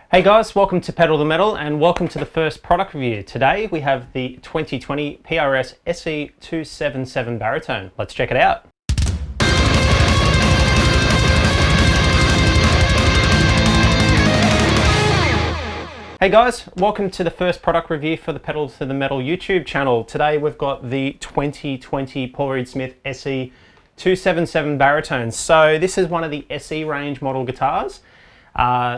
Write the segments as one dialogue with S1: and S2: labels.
S1: Hey guys, welcome to Pedal the Metal and welcome to the first product review. Today we have the 2020 PRS Se277 Baritone. Let's check it out. Hey guys, welcome to the first product review for the Pedal to the Metal YouTube channel. Today we've got the 2020 Paul Reed Smith Se277 Baritone. So this is one of the SE range model guitars.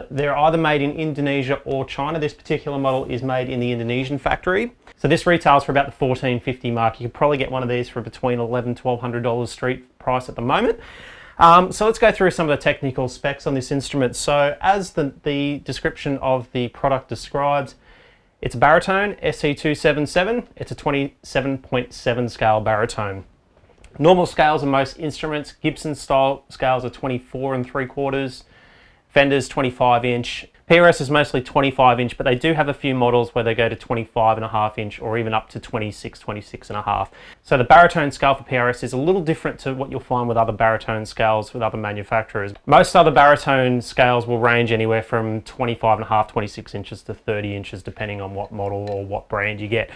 S1: They're either made in Indonesia or China. This particular model is made in the Indonesian factory. So this retails for about the $14.50 mark. You could probably get one of these for between $1,100 and $1,200 street price at the moment. So let's go through some of the technical specs on this instrument. So as the description of the product describes, it's a baritone, Se277. It's a 27.7 scale baritone. Normal scales on most instruments, Gibson style scales are 24 3/4. Fender's 25 inch. PRS is mostly 25 inch, but they do have a few models where they go to 25.5 inch or even up to 26.5. So the baritone scale for PRS is a little different to what you'll find with other baritone scales with other manufacturers. Most other baritone scales will range anywhere from 25.5, 26 inches to 30 inches, depending on what model or what brand you get.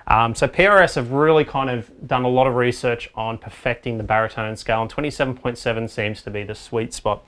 S1: So PRS have really kind of done a lot of research on perfecting the baritone scale, and 27.7 seems to be the sweet spot.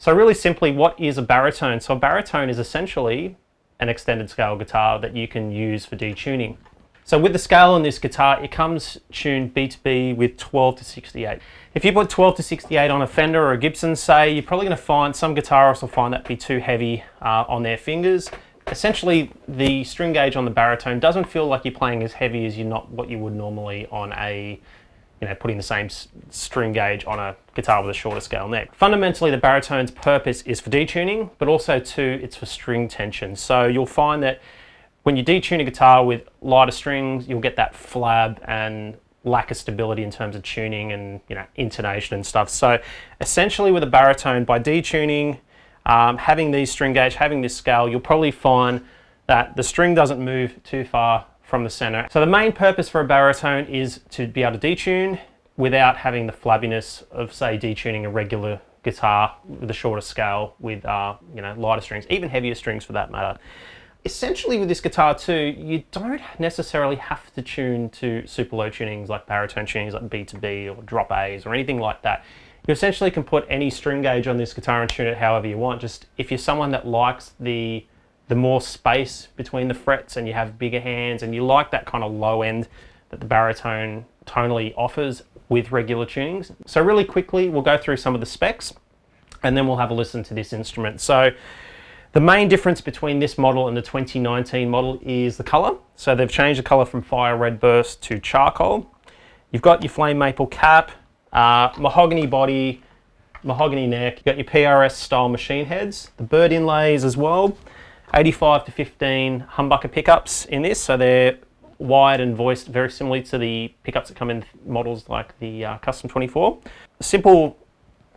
S1: So really simply, what is a baritone? So a baritone is essentially an extended scale guitar that you can use for detuning. So with the scale on this guitar, it comes tuned B to B with 12 to 68. If you put 12 to 68 on a Fender or a Gibson, say, you're probably going to find some guitarists will find that be too heavy on their fingers. Essentially, the string gauge on the baritone doesn't feel like you're playing as heavy as what you would normally on a putting the same string gauge on a guitar with a shorter scale neck. Fundamentally, the baritone's purpose is for detuning, but also too, it's for string tension. So you'll find that when you detune a guitar with lighter strings, you'll get that flab and lack of stability in terms of tuning and intonation and stuff. So essentially with a baritone, by detuning, having these string gauge, having this scale, you'll probably find that the string doesn't move too far from the center. So the main purpose for a baritone is to be able to detune without having the flabbiness of, say, detuning a regular guitar with a shorter scale with lighter strings, even heavier strings for that matter. Essentially with this guitar too, you don't necessarily have to tune to super low tunings like baritone tunings like B to B or drop A's or anything like that. You essentially can put any string gauge on this guitar and tune it however you want. Just if you're someone that likes the more space between the frets and you have bigger hands and you like that kind of low end that the baritone tonally offers with regular tunings. So really quickly, we'll go through some of the specs and then we'll have a listen to this instrument. So the main difference between this model and the 2019 model is the color. So they've changed the color from fire red burst to charcoal. You've got your flame maple cap, mahogany body, mahogany neck. You've got your PRS style machine heads, the bird inlays as well. 85 to 15 humbucker pickups in this, so they're wired and voiced very similarly to the pickups that come in models like the Custom 24. Simple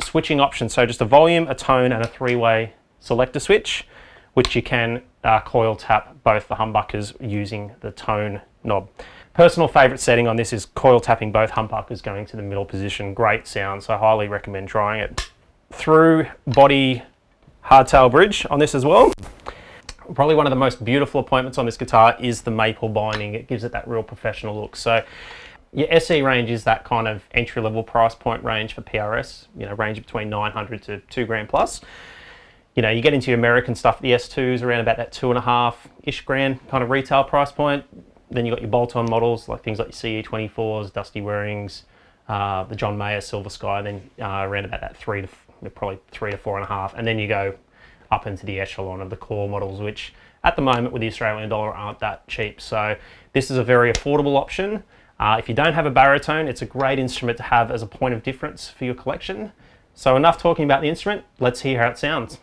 S1: switching options, so just a volume, a tone and a three-way selector switch, which you can coil tap both the humbuckers using the tone knob. Personal favorite setting on this is coil tapping both humbuckers going to the middle position. Great sound, so I highly recommend trying it. Through body hardtail bridge on this as well. Probably one of the most beautiful appointments on this guitar is the maple binding. It gives it that real professional look. So your SE range is that kind of entry-level price point range for PRS, range between $900 to $2,000 plus. You get into your American stuff, the S2s around about that $2.5-ish grand kind of retail price point. Then you've got your bolt-on models, like things like your CE24s, Dusty Warings, the John Mayer Silver Sky, and then around about that probably 3 to 4.5. And then you go up into the echelon of the core models, which at the moment with the Australian dollar aren't that cheap. So this is a very affordable option. If you don't have a baritone, it's a great instrument to have as a point of difference for your collection. So enough talking about the instrument, let's hear how it sounds.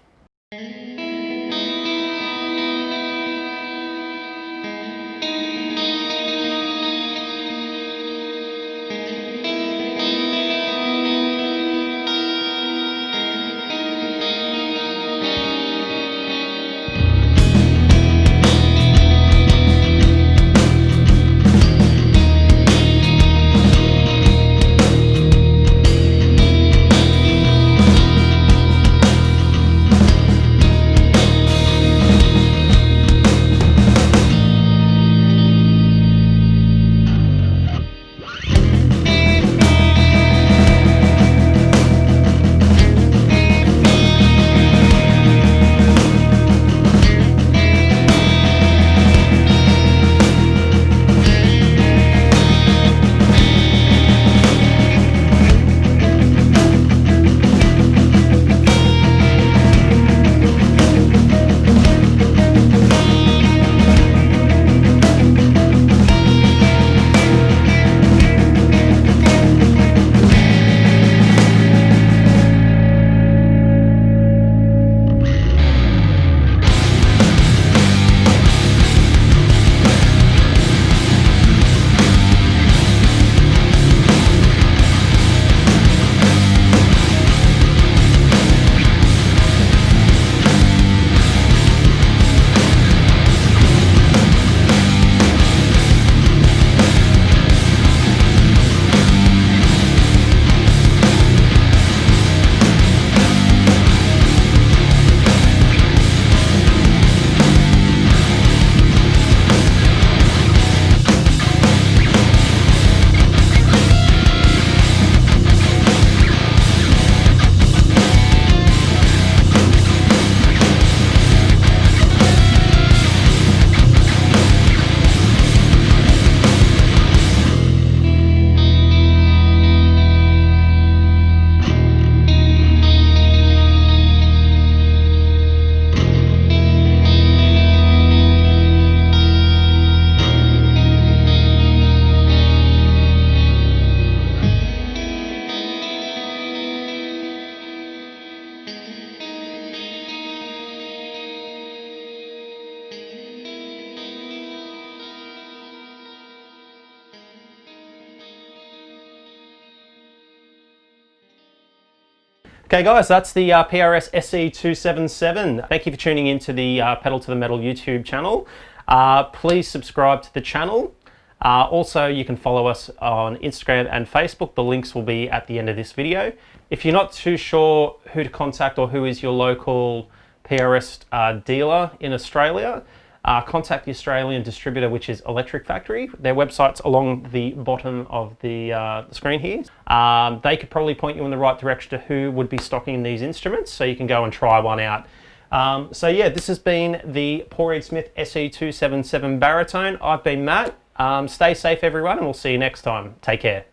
S1: Okay guys, that's the PRS Se277. Thank you for tuning into the Pedal to the Metal YouTube channel. Please subscribe to the channel. Also, you can follow us on Instagram and Facebook. The links will be at the end of this video. If you're not too sure who to contact or who is your local PRS dealer in Australia, contact the Australian distributor, which is Electric Factory. Their website's along the bottom of the screen here. They could probably point you in the right direction to who would be stocking these instruments, so you can go and try one out. So yeah, this has been the Prs Smith Se277 Baritone. I've been Matt. Stay safe everyone, and we'll see you next time. Take care.